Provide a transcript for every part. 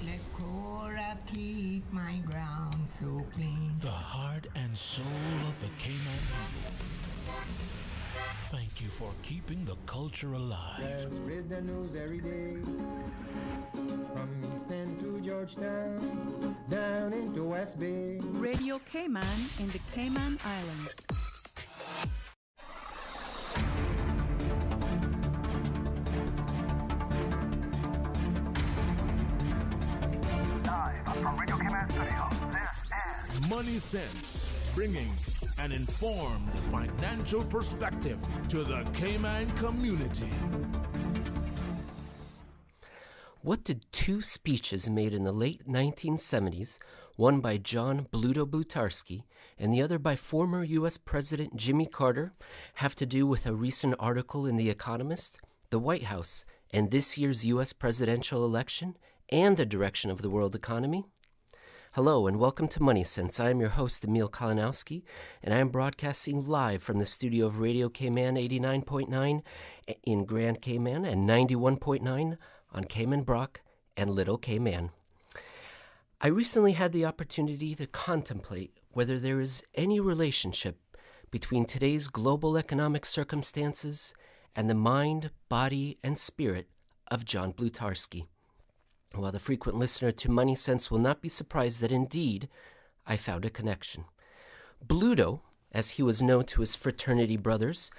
Let Cora keep my ground so clean. The heart and soul of the Cayman people. Thank you for keeping the culture alive. There's the news every day. From East End to Georgetown, down into West Bay. Radio Cayman in the Cayman Islands. Live from Radio Cayman Studio, this is Money Sense, bringing an informed financial perspective to the Cayman community. What did two speeches made in the late 1970s, one by John Bluto Blutarsky and the other by former U.S. President Jimmy Carter, have to do with a recent article in The Economist, the White House, and this year's U.S. presidential election, and the direction of the world economy? Hello and welcome to Money Sense. I am your host, Emil Kalinowski, and I am broadcasting live from the studio of Radio Cayman 89.9 in Grand Cayman and 91.9 on Cayman Brac and Little Cayman. I recently had the opportunity to contemplate whether there is any relationship between today's global economic circumstances and the mind, body, and spirit of John Blutarsky. While the frequent listener to Money Sense will not be surprised that indeed I found a connection. Bluto, as he was known to his fraternity brothers,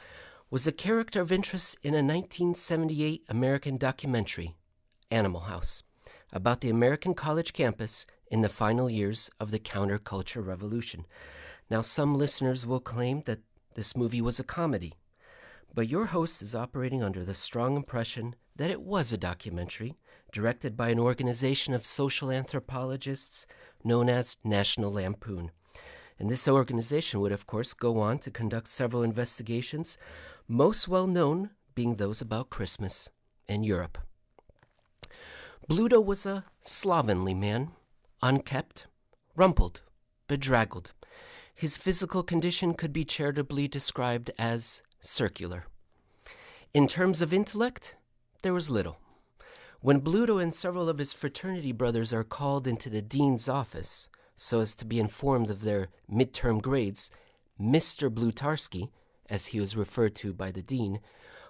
was a character of interest in a 1978 American documentary, Animal House, about the American college campus in the final years of the counterculture revolution. Now, some listeners will claim that this movie was a comedy, but your host is operating under the strong impression that it was a documentary directed by an organization of social anthropologists known as National Lampoon. And this organization would, of course, go on to conduct several investigations, most well known being those about Christmas and Europe. Bluto was a slovenly man, unkempt, rumpled, bedraggled. His physical condition could be charitably described as circular. In terms of intellect, there was little. When Bluto and several of his fraternity brothers are called into the dean's office so as to be informed of their midterm grades, Mr. Blutarsky, as he was referred to by the dean,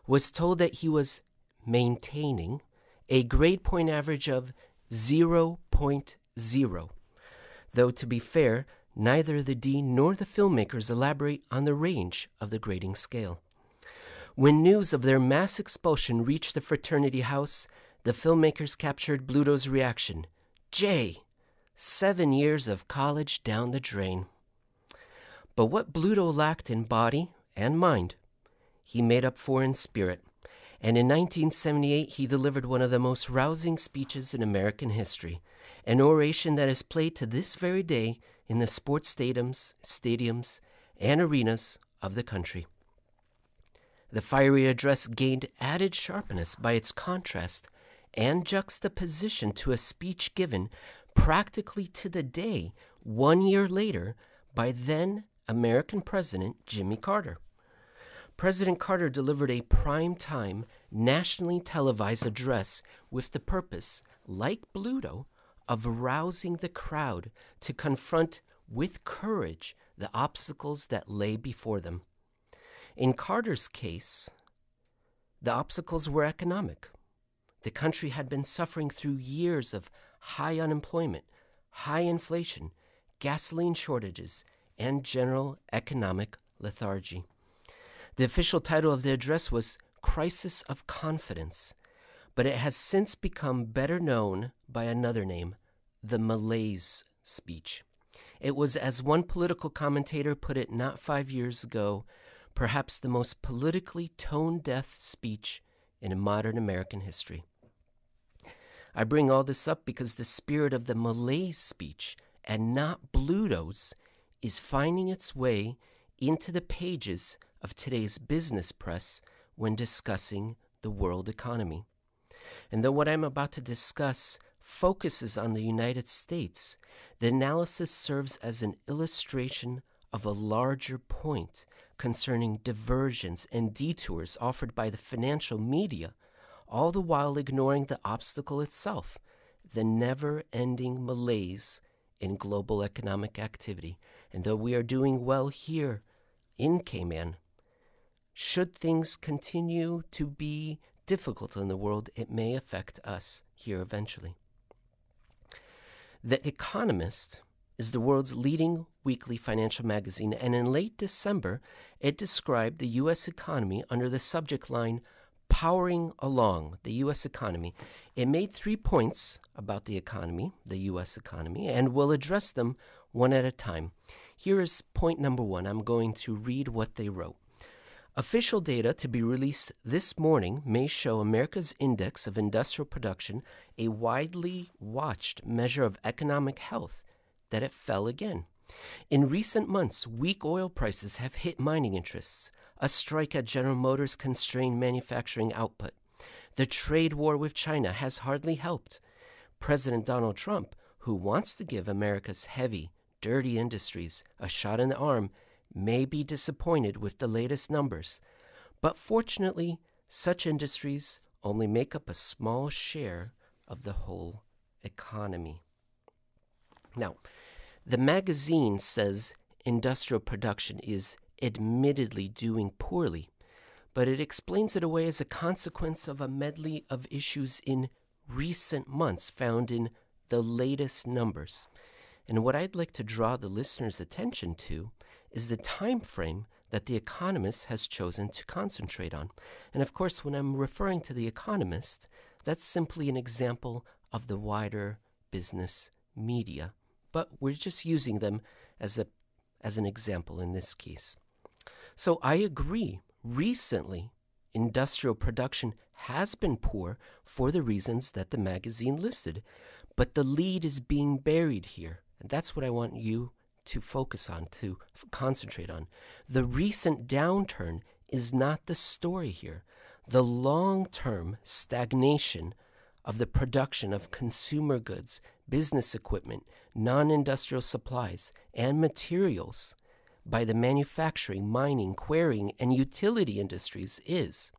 was told that he was maintaining a grade point average of 0.0. Though, to be fair, neither the dean nor the filmmakers elaborate on the range of the grading scale. When news of their mass expulsion reached the fraternity house, the filmmakers captured Bluto's reaction. Jay, 7 years of college down the drain. But what Bluto lacked in body and mind, he made up for in spirit. And in 1978, he delivered one of the most rousing speeches in American history, an oration that is played to this very day in the sports stadiums, and arenas of the country. The fiery address gained added sharpness by its contrast and juxtaposition to a speech given practically to the day 1 year later by then American President Jimmy Carter. President Carter delivered a prime-time, nationally televised address with the purpose, like Bluto, of rousing the crowd to confront with courage the obstacles that lay before them. In Carter's case, the obstacles were economic. The country had been suffering through years of high unemployment, high inflation, gasoline shortages, and general economic lethargy. The official title of the address was Crisis of Confidence, but it has since become better known by another name, the Malaise Speech. It was, as one political commentator put it not 5 years ago, perhaps the most politically tone-deaf speech in modern American history. I bring all this up because the spirit of the Malaise Speech, and not Bluto's, is finding its way into the pages of today's business press when discussing the world economy. And though what I'm about to discuss focuses on the United States, the analysis serves as an illustration of a larger point concerning diversions and detours offered by the financial media, all the while ignoring the obstacle itself, the never-ending malaise in global economic activity. And though we are doing well here in Cayman, should things continue to be difficult in the world, it may affect us here eventually. The Economist is the world's leading weekly financial magazine, and in late December, it described the U.S. economy under the subject line, Powering Along the U.S. Economy. It made 3 points about the economy, the U.S. economy, and we'll address them one at a time. Here is point number 1. I'm going to read what they wrote. Official data to be released this morning may show America's Index of Industrial Production, a widely watched measure of economic health, that it fell again. In recent months, weak oil prices have hit mining interests. A strike at General Motors constrained manufacturing output. The trade war with China has hardly helped. President Donald Trump, who wants to give America's heavy, dirty industries a shot in the arm, may be disappointed with the latest numbers. But fortunately, such industries only make up a small share of the whole economy. Now, the magazine says industrial production is admittedly doing poorly, but it explains it away as a consequence of a medley of issues in recent months found in the latest numbers. And what I'd like to draw the listener's attention to is the time frame that The Economist has chosen to concentrate on. And of course, when I'm referring to The Economist, that's simply an example of the wider business media. But we're just using them as an example in this case. So I agree, recently, industrial production has been poor for the reasons that the magazine listed. But the lead is being buried here. And that's what I want you to focus on, to concentrate on. The recent downturn is not the story here. The long-term stagnation of the production of consumer goods, business equipment, non-industrial supplies, and materials by the manufacturing, mining, quarrying, and utility industries is,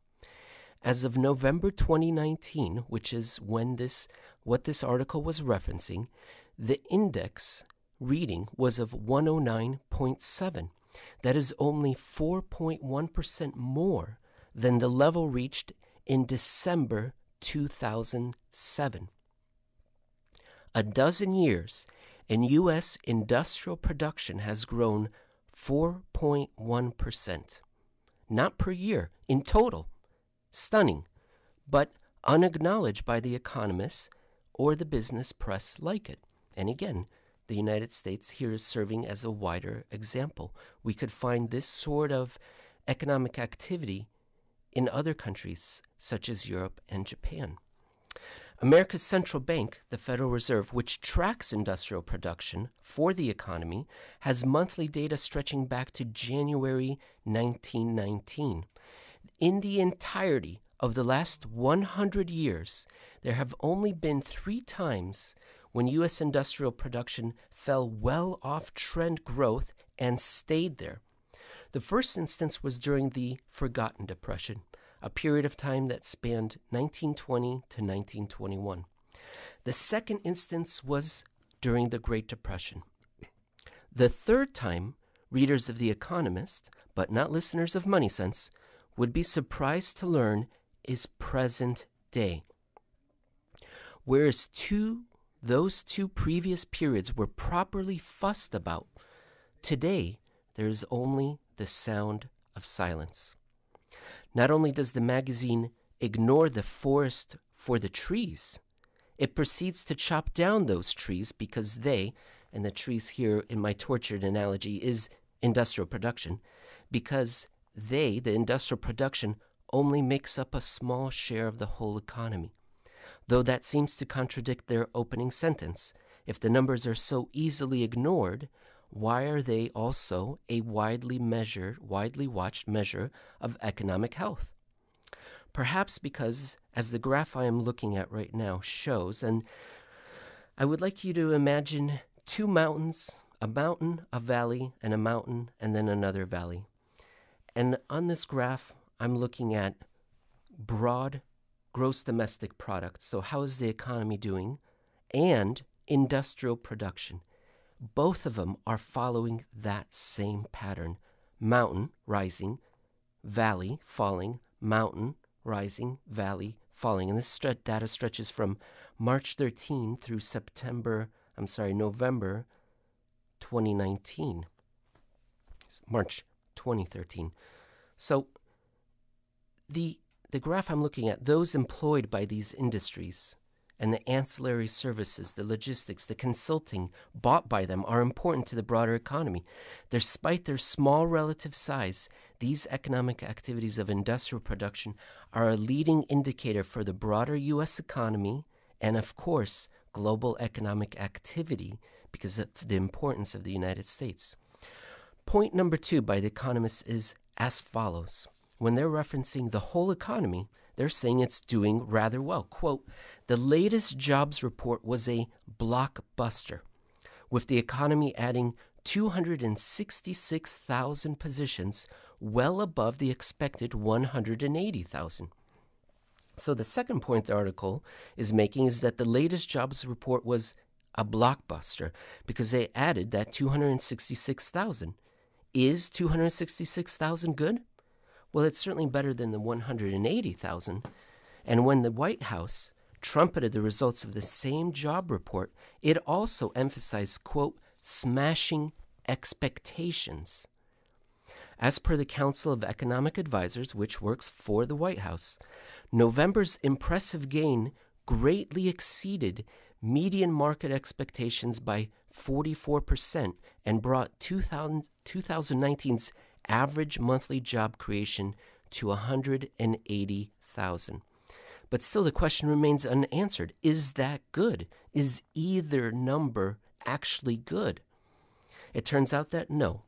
as of November 2019, which is what this article was referencing, the index reading was of 109.7. That is only 4.1% more than the level reached in December 2007. A dozen years, and U.S. industrial production has grown 4.1%. Not per year, in total. Stunning, but unacknowledged by the economists or the business press like it. And again, the United States here is serving as a wider example. We could find this sort of economic activity in other countries, such as Europe and Japan. America's central bank, the Federal Reserve, which tracks industrial production for the economy, has monthly data stretching back to January 1919. In the entirety of the last 100 years, there have only been 3 times when U.S. industrial production fell well off trend growth and stayed there. The first instance was during the Forgotten Depression, a period of time that spanned 1920 to 1921. The second instance was during the Great Depression. The third time, readers of The Economist, but not listeners of Money Sense, would be surprised to learn is present day. Whereas those two previous periods were properly fussed about, today there is only the sound of silence. Not only does the magazine ignore the forest for the trees, it proceeds to chop down those trees because they, and the trees here in my tortured analogy is industrial production, because the industrial production, only makes up a small share of the whole economy. Though that seems to contradict their opening sentence. If the numbers are so easily ignored, why are they also a widely watched measure of economic health? Perhaps because, as the graph I am looking at right now shows, and I would like you to imagine 2 mountains, a mountain, a valley, and a mountain, and then another valley. And on this graph, I'm looking at broad gross domestic product. So how is the economy doing? and industrial production. Both of them are following that same pattern. Mountain, rising, valley, falling, mountain, rising, valley, falling. And this data stretches from March 13 through November 2019. March 2013. So the graph I'm looking at, those employed by these industries and the ancillary services, the logistics, the consulting bought by them are important to the broader economy. Despite their small relative size, these economic activities of industrial production are a leading indicator for the broader U.S. economy and, of course, global economic activity because of the importance of the United States. Point number 2 by the economists is as follows. When they're referencing the whole economy, they're saying it's doing rather well. Quote, the latest jobs report was a blockbuster, with the economy adding 266,000 positions, well above the expected 180,000. So the second point the article is making is that the latest jobs report was a blockbuster because they added that 266,000. Is 266,000 good? Well, it's certainly better than the 180,000. And when the White House trumpeted the results of the same job report, it also emphasized, quote, smashing expectations. As per the Council of Economic Advisors, which works for the White House, November's impressive gain greatly exceeded median market expectations by 44% and brought 2019's average monthly job creation to 180,000. But still the question remains unanswered. Is that good? Is either number actually good? It turns out that no.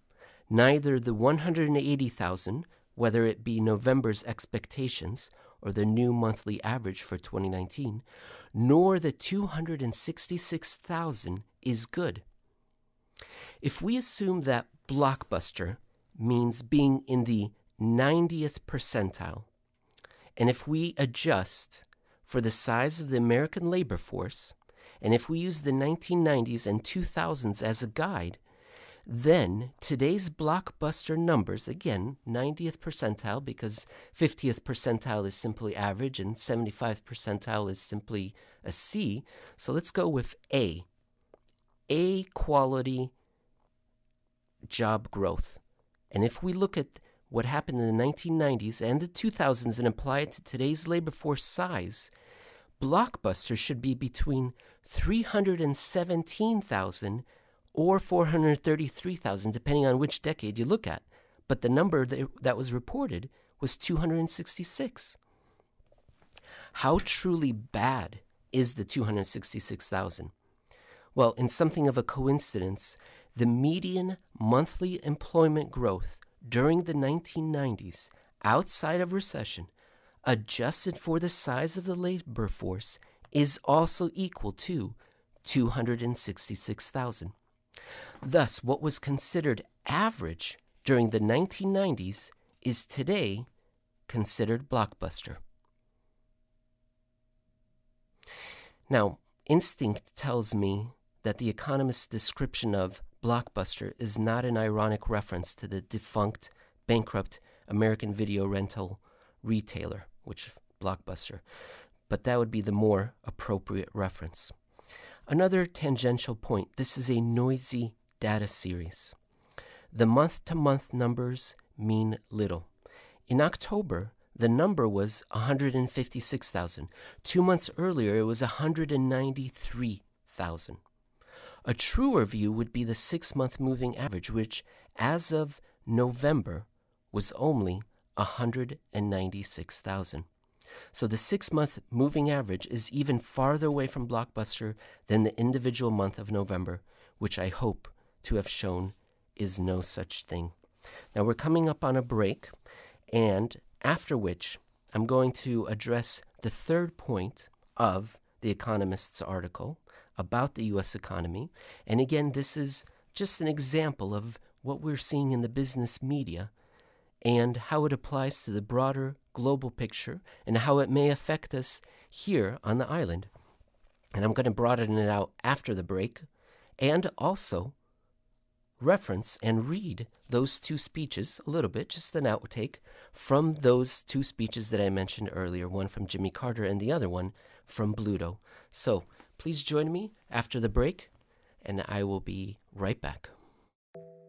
Neither the 180,000, whether it be November's expectations or the new monthly average for 2019, nor the 266,000 is good. If we assume that blockbuster means being in the 90th percentile, and if we adjust for the size of the American labor force, and if we use the 1990s and 2000s as a guide, then today's blockbuster numbers, again, 90th percentile because 50th percentile is simply average and 75th percentile is simply a C. So let's go with A quality job growth. And if we look at what happened in the 1990s and the 2000s and apply it to today's labor force size, blockbuster should be between 317,000 or 433,000, depending on which decade you look at. But the number that was reported was 266. How truly bad is the 266,000? Well, in something of a coincidence, the median monthly employment growth during the 1990s, outside of recession, adjusted for the size of the labor force, is also equal to 266,000. Thus, what was considered average during the 1990s is today considered blockbuster. Now, instinct tells me that the economist's description of blockbuster is not an ironic reference to the defunct, bankrupt American video rental retailer, which Blockbuster, but that would be the more appropriate reference. Another tangential point, this is a noisy data series. The month-to-month numbers mean little. In October, the number was 156,000. 2 months earlier, it was 193,000. A truer view would be the 6-month moving average, which, as of November, was only 196,000. So the 6-month moving average is even farther away from Blockbuster than the individual month of November, which I hope to have shown is no such thing. Now we're coming up on a break, and after which I'm going to address the third point of The Economist's article about the U.S. economy. And again, this is just an example of what we're seeing in the business media and how it applies to the broader global picture and how it may affect us here on the island. And I'm going to broaden it out after the break and also reference and read those two speeches a little bit, just an outtake from those two speeches that I mentioned earlier, one from Jimmy Carter and the other one from Bluto. So please join me after the break, and I will be right back.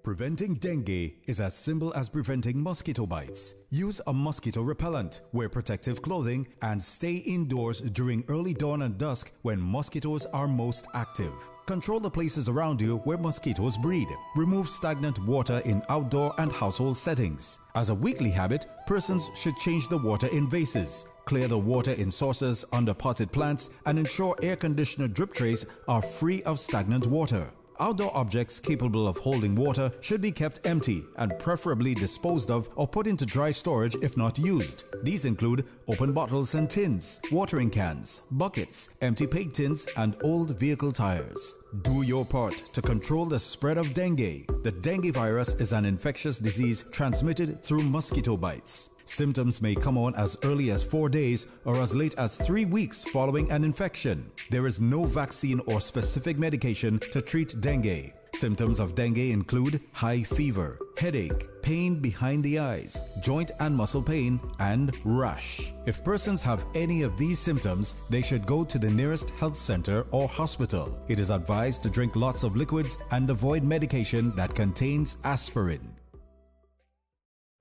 Preventing dengue is as simple as preventing mosquito bites. Use a mosquito repellent, wear protective clothing, and stay indoors during early dawn and dusk when mosquitoes are most active. Control the places around you where mosquitoes breed. Remove stagnant water in outdoor and household settings. As a weekly habit, persons should change the water in vases, clear the water in saucers under potted plants, and ensure air conditioner drip trays are free of stagnant water. Outdoor objects capable of holding water should be kept empty and preferably disposed of or put into dry storage if not used. These include open bottles and tins, watering cans, buckets, empty paint tins, and old vehicle tires. Do your part to control the spread of dengue. The dengue virus is an infectious disease transmitted through mosquito bites. Symptoms may come on as early as 4 days or as late as 3 weeks following an infection. There is no vaccine or specific medication to treat dengue. Symptoms of dengue include high fever, headache, pain behind the eyes, joint and muscle pain, and rash. If persons have any of these symptoms, they should go to the nearest health center or hospital. It is advised to drink lots of liquids and avoid medication that contains aspirin.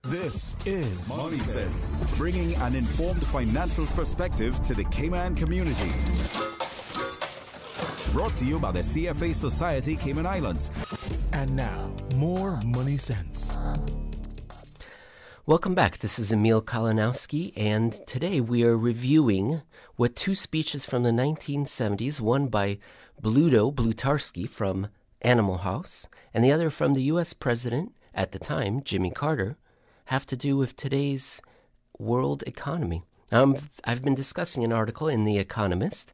This is Money Sense, bringing an informed financial perspective to the Cayman community. Brought to you by the CFA Society Cayman Islands. And now, more Money Sense. Welcome back. This is Emil Kalinowski, and today we are reviewing what two speeches from the 1970s, one by Blutarski from Animal House, and the other from the U.S. President at the time, Jimmy Carter, have to do with today's world economy. I've been discussing an article in The Economist,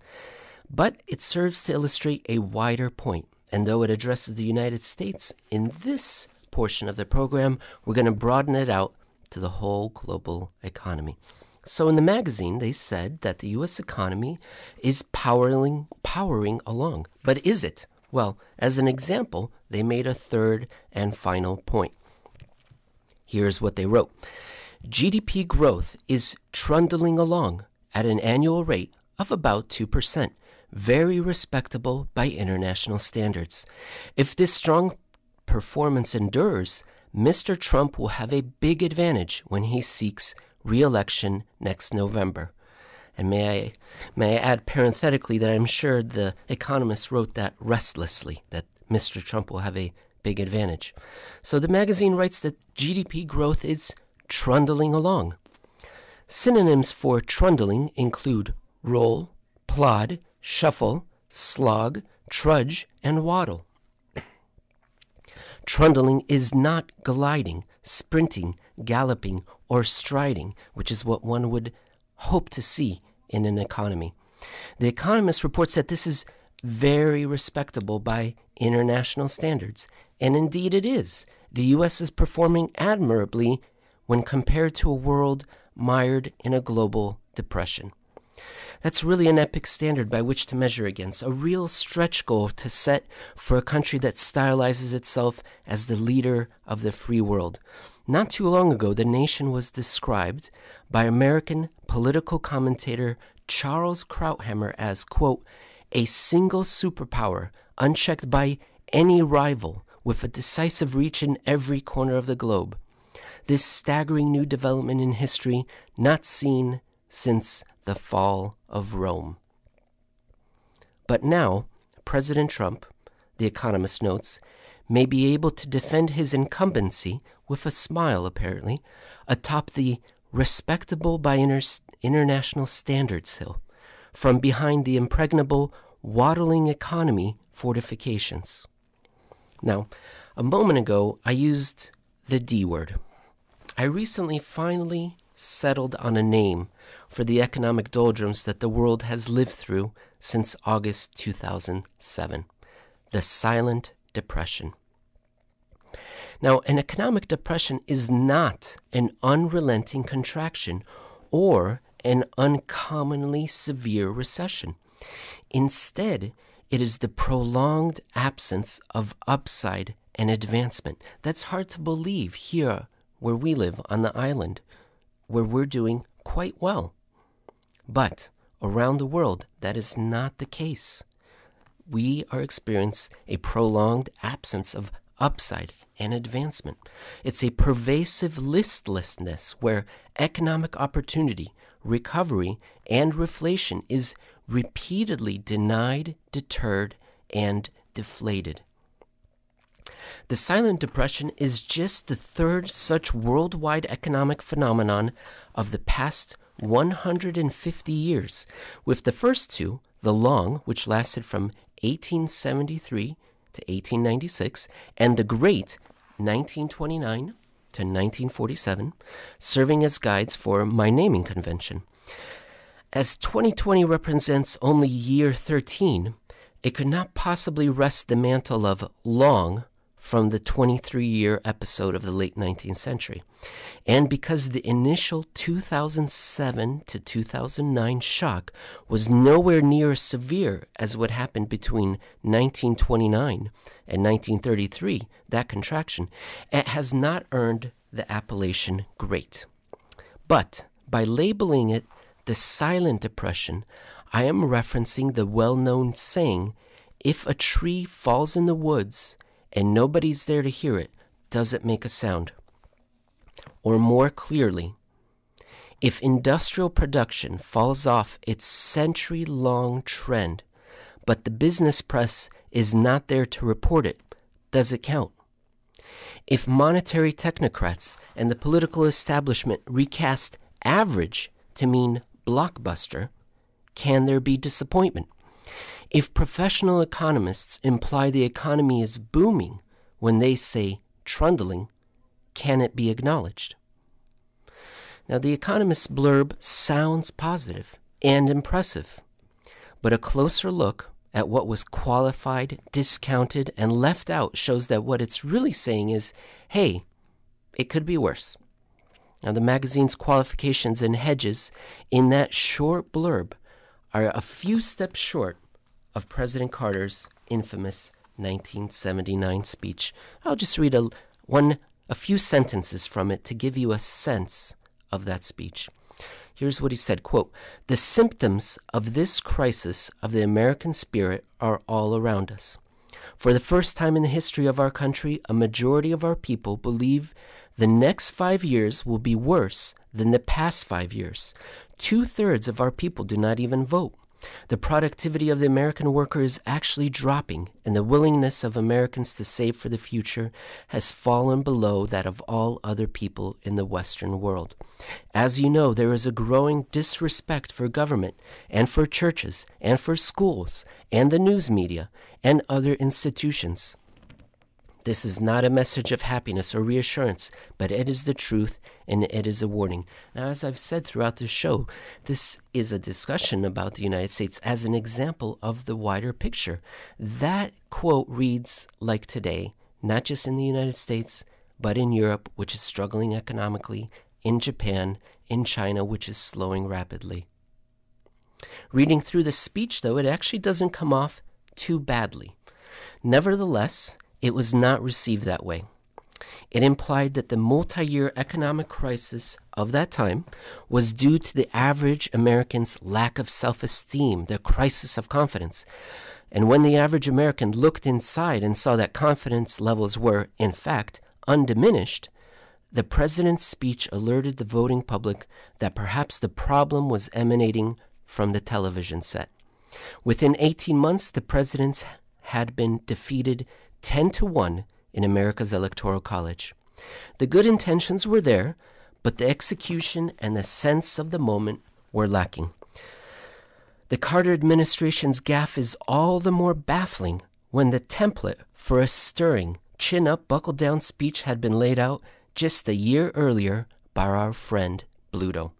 but it serves to illustrate a wider point. And though it addresses the United States in this portion of the program, we're going to broaden it out to the whole global economy. So in the magazine, they said that the U.S. economy is powering along. But is it? Well, as an example, they made a third and final point. Here's what they wrote. GDP growth is trundling along at an annual rate of about 2%, very respectable by international standards. If this strong performance endures, Mr. Trump will have a big advantage when he seeks re-election next November. And may I add parenthetically that I'm sure the Economist wrote that restlessly, that Mr. Trump will have a big advantage. So the magazine writes that GDP growth is trundling along. Synonyms for trundling include roll, plod, shuffle, slog, trudge, and waddle. Trundling is not gliding, sprinting, galloping, or striding, which is what one would hope to see in an economy. The Economist reports that this is very respectable by international standards, and indeed it is. The U.S. is performing admirably when compared to a world mired in a global depression. That's really an epic standard by which to measure against, a real stretch goal to set for a country that stylizes itself as the leader of the free world. Not too long ago, the nation was described by American political commentator Charles Krauthammer as, quote, a single superpower unchecked by any rival with a decisive reach in every corner of the globe. This staggering new development in history not seen since the fall of Rome. But now, President Trump, The Economist notes, may be able to defend his incumbency with a smile, apparently, atop the respectable by international standards hill, from behind the impregnable waddling economy fortifications. Now, a moment ago, I used the D word. I recently finally settled on a name for the economic doldrums that the world has lived through since August 2007, the Silent Depression. Now, an economic depression is not an unrelenting contraction or an uncommonly severe recession. Instead, it is the prolonged absence of upside and advancement. That's hard to believe here where we live on the island, where we're doing quite well. But around the world, that is not the case. We are experiencing a prolonged absence of upside and advancement. It's a pervasive listlessness where economic opportunity, recovery, and reflation is repeatedly denied, deterred, and deflated. The silent depression is just the third such worldwide economic phenomenon of the past 150 years, with the first two, the long, which lasted from 1873 to 1896, and the great, 1929 to 1947, serving as guides for my naming convention. As 2020 represents only year 13, it could not possibly wrest the mantle of long from the 23-year episode of the late 19th century. And because the initial 2007 to 2009 shock was nowhere near as severe as what happened between 1929 and 1933, that contraction, it has not earned the appellation great. But by labeling it the silent depression, I am referencing the well-known saying, if a tree falls in the woods and nobody's there to hear it, does it make a sound? Or more clearly, if industrial production falls off its century-long trend, but the business press is not there to report it, does it count? If monetary technocrats and the political establishment recast average to mean blockbuster, can there be disappointment? If professional economists imply the economy is booming when they say trundling, can it be acknowledged? Now, the Economist's blurb sounds positive and impressive, but a closer look at what was qualified, discounted, and left out shows that what it's really saying is, hey, it could be worse. Now, the magazine's qualifications and hedges in that short blurb are a few steps short of President Carter's infamous 1979 speech. I'll just read a few sentences from it to give you a sense of that speech. Here's what he said, quote, "The symptoms of this crisis of the American spirit are all around us. For the first time in the history of our country, a majority of our people believe the next 5 years will be worse than the past 5 years. 2/3 of our people do not even vote. The productivity of the American worker is actually dropping, and the willingness of Americans to save for the future has fallen below that of all other people in the Western world. As you know, there is a growing disrespect for government and for churches and for schools and the news media and other institutions. This is not a message of happiness or reassurance, but it is the truth, and it is a warning." Now, as I've said throughout the show, this is a discussion about the United States as an example of the wider picture. That quote reads like today, not just in the United States, but in Europe, which is struggling economically, in Japan, in China, which is slowing rapidly. Reading through the speech, though, it actually doesn't come off too badly. Nevertheless, it was not received that way. It implied that the multi-year economic crisis of that time was due to the average American's lack of self-esteem, their crisis of confidence. And when the average American looked inside and saw that confidence levels were, in fact, undiminished, the president's speech alerted the voting public that perhaps the problem was emanating from the television set. Within 18 months, the president had been defeated 10-1 in America's Electoral College. The good intentions were there, but the execution and the sense of the moment were lacking. The Carter administration's gaffe is all the more baffling when the template for a stirring, chin-up, buckle-down speech had been laid out just a year earlier by our friend Bluto.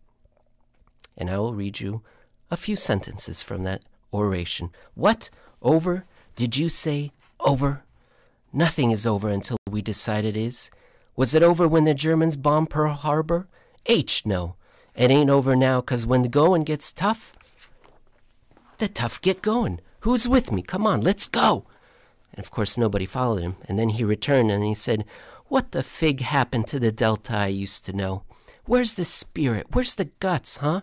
And I will read you a few sentences from that oration. What? Over? Did you say over? Nothing is over until we decide it is. Was it over when the Germans bombed Pearl Harbor? No. It ain't over now, 'cause when the going gets tough, The tough get going. Who's with me? Come on, let's go. And of course, nobody followed him. And then he returned and he said, what the fig happened to the Delta I used to know? Where's the spirit? Where's the guts, huh?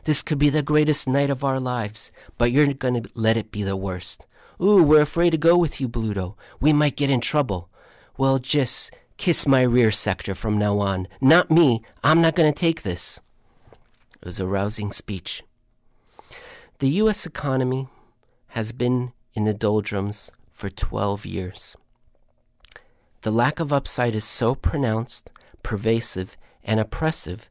This could be the greatest night of our lives, but you're going to let it be the worst. Ooh, we're afraid to go with you, Bluto. We might get in trouble. Well, just kiss my rear sector from now on. Not me. I'm not going to take this. It was a rousing speech. The U.S. economy has been in the doldrums for 12 years. The lack of upside is so pronounced, pervasive, and oppressive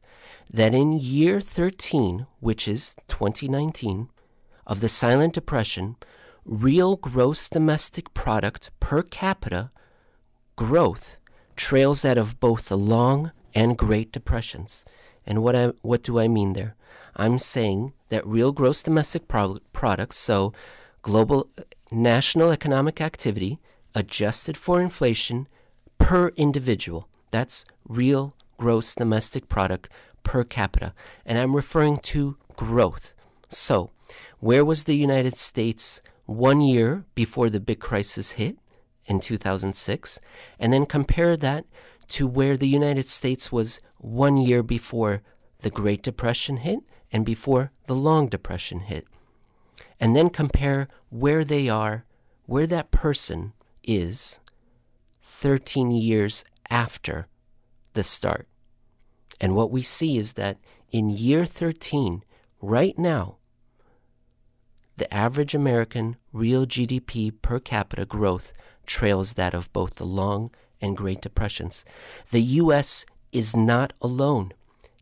that in year 13, which is 2019, of the silent depression, real gross domestic product per capita growth trails that of both the long and great depressions. And what do I mean there? I'm saying that real gross domestic products, so global national economic activity adjusted for inflation per individual, that's real gross domestic product per capita. And I'm referring to growth. So, where was the United States 1 year before the big crisis hit in 2006? And then compare that to where the United States was 1 year before the Great Depression hit and before the Long Depression hit. And then compare where they are, where that person is 13 years after the start. And what we see is that in year 13, right now, the average American real GDP per capita growth trails that of both the Long and Great Depressions. The U.S. is not alone.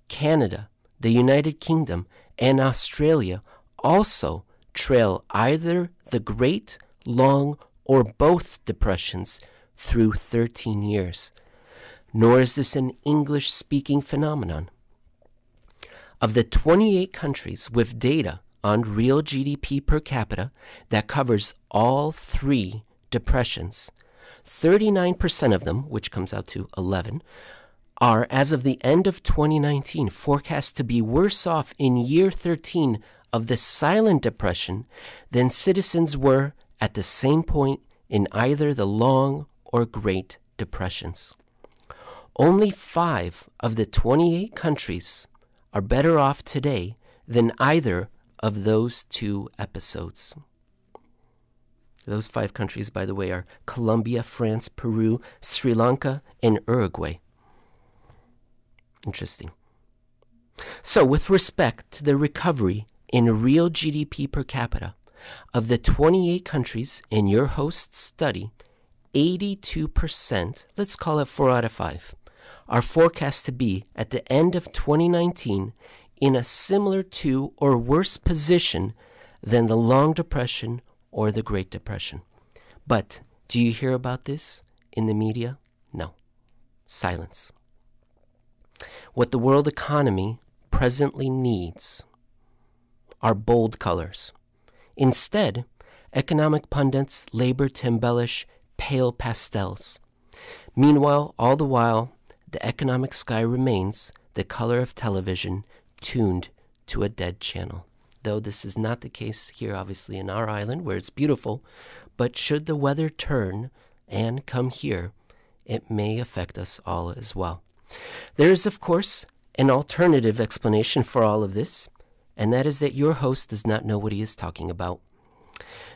Canada, the United Kingdom, and Australia also trail either the Great, Long, or both depressions through 13 years. Nor is this an English-speaking phenomenon. Of the 28 countries with data on real GDP per capita that covers all three depressions, 39% of them, which comes out to 11, are, as of the end of 2019, forecast to be worse off in year 13 of the silent depression than citizens were at the same point in either the Long or Great Depressions. Only 5 of the 28 countries are better off today than either of those two episodes. Those 5 countries, by the way, are Colombia, France, Peru, Sri Lanka, and Uruguay. Interesting. So, with respect to the recovery in real GDP per capita, of the 28 countries in your host's study, 82%, let's call it 4 out of 5, are forecast to be, at the end of 2019, in a similar to or worse position than the Long Depression or the Great Depression. But do you hear about this in the media? No. Silence. What the world economy presently needs are bold colors. Instead, economic pundits labor to embellish pale pastels. Meanwhile, all the while, the economic sky remains the color of television tuned to a dead channel. Though this is not the case here, obviously, in our island, where it's beautiful, but should the weather turn and come here, it may affect us all as well. There is, of course, an alternative explanation for all of this, and that is that your host does not know what he is talking about.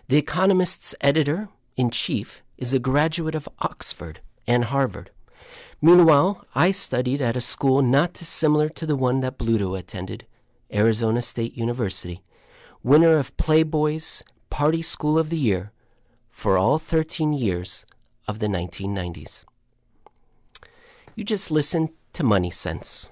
The Economist's editor-in-chief is a graduate of Oxford and Harvard. Meanwhile, I studied at a school not dissimilar to the one that Bluto attended, Arizona State University, winner of Playboy's Party School of the Year for all 13 years of the 1990s. You just listened to Money Sense.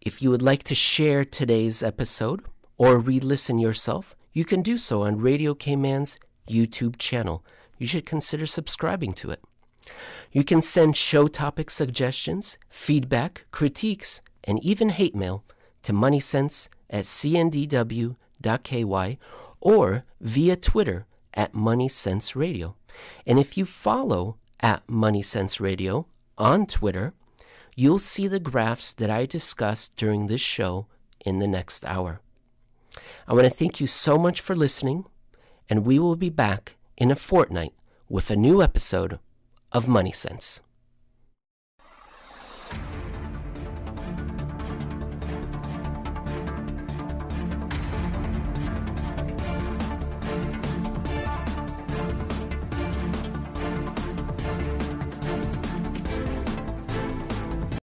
If you would like to share today's episode or re-listen yourself, you can do so on Radio Cayman's YouTube channel. You should consider subscribing to it. You can send show topic suggestions, feedback, critiques, and even hate mail to moneysense@cndw.ky or via Twitter @MoneySenseRadio. And if you follow @MoneySenseRadio on Twitter, you'll see the graphs that I discussed during this show in the next hour. I want to thank you so much for listening, and we will be back in a fortnight with a new episode of Money Sense.